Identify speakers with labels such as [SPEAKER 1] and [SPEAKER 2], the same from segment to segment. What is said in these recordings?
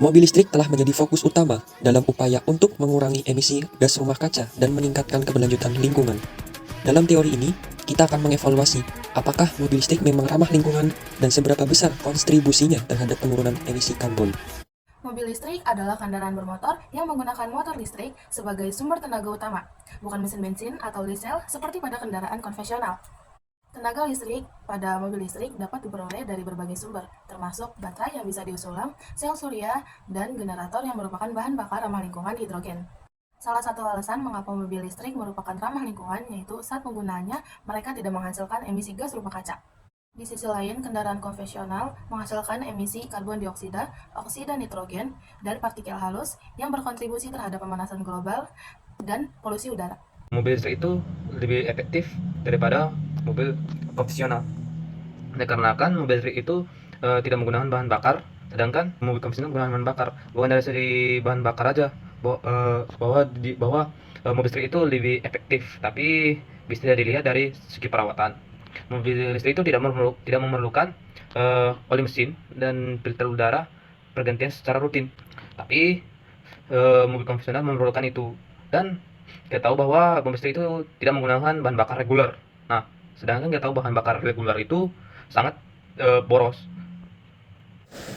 [SPEAKER 1] Mobil listrik telah menjadi fokus utama dalam upaya untuk mengurangi emisi gas rumah kaca dan meningkatkan keberlanjutan lingkungan. Dalam teori ini, kita akan mengevaluasi apakah mobil listrik memang ramah lingkungan dan seberapa besar kontribusinya terhadap penurunan emisi karbon.
[SPEAKER 2] Mobil listrik adalah kendaraan bermotor yang menggunakan motor listrik sebagai sumber tenaga utama, bukan mesin bensin atau diesel seperti pada kendaraan konvensional. Tenaga listrik pada mobil listrik dapat diperoleh dari berbagai sumber, termasuk baterai yang bisa diisi ulang, sel surya, dan generator yang merupakan bahan bakar ramah lingkungan hidrogen. Salah satu alasan mengapa mobil listrik merupakan ramah lingkungan yaitu saat penggunaannya mereka tidak menghasilkan emisi gas rumah kaca. Di sisi lain, kendaraan konvensional menghasilkan emisi karbon dioksida, oksida nitrogen, dan partikel halus yang berkontribusi terhadap pemanasan global dan polusi udara.
[SPEAKER 3] Mobil listrik itu lebih efektif daripada mobil konvensional. Dikarenakan mobil listrik itu tidak menggunakan bahan bakar, sedangkan mobil konvensional menggunakan bahan bakar. Bukan dari segi bahan bakar aja, bahwa mobil listrik itu lebih efektif, tapi bisa dilihat dari segi perawatan. Mobil listrik itu tidak memerlukan oli mesin dan filter udara pergantian secara rutin, tapi mobil konvensional memerlukan itu. Dan kita tahu bahwa mobil listrik itu tidak menggunakan bahan bakar reguler. Nah, sedangkan kita tahu bahan bakar reguler itu sangat boros.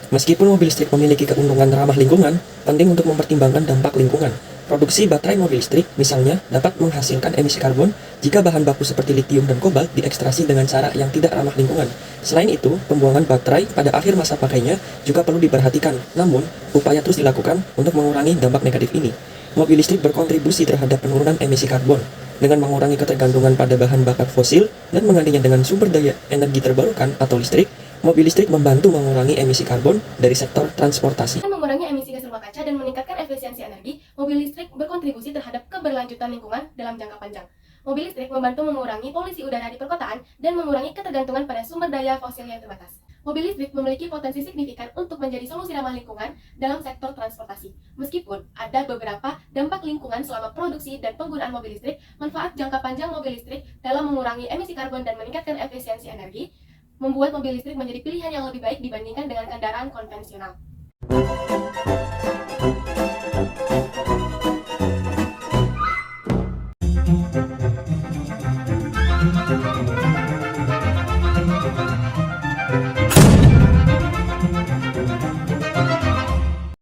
[SPEAKER 1] Meskipun mobil listrik memiliki keuntungan ramah lingkungan, penting untuk mempertimbangkan dampak lingkungan. Produksi baterai mobil listrik, misalnya, dapat menghasilkan emisi karbon jika bahan baku seperti litium dan kobalt diekstraksi dengan cara yang tidak ramah lingkungan. Selain itu, pembuangan baterai pada akhir masa pakainya juga perlu diperhatikan. Namun, upaya terus dilakukan untuk mengurangi dampak negatif ini. Mobil listrik berkontribusi terhadap penurunan emisi karbon dengan mengurangi ketergantungan pada bahan bakar fosil dan menggantinya dengan sumber daya energi terbarukan atau listrik. Mobil listrik membantu mengurangi emisi karbon dari sektor transportasi.
[SPEAKER 4] Dengan mengurangi emisi gas rumah kaca dan meningkatkan efisiensi energi, mobil listrik berkontribusi terhadap keberlanjutan lingkungan dalam jangka panjang. Mobil listrik membantu mengurangi polusi udara di perkotaan dan mengurangi ketergantungan pada sumber daya fosil yang terbatas. Mobil listrik memiliki potensi signifikan untuk menjadi solusi ramah lingkungan dalam sektor transportasi. Meskipun ada beberapa dampak lingkungan selama produksi dan penggunaan mobil listrik, manfaat jangka panjang mobil listrik dalam mengurangi emisi karbon dan meningkatkan efisiensi energi membuat mobil listrik menjadi pilihan yang lebih baik dibandingkan dengan kendaraan konvensional.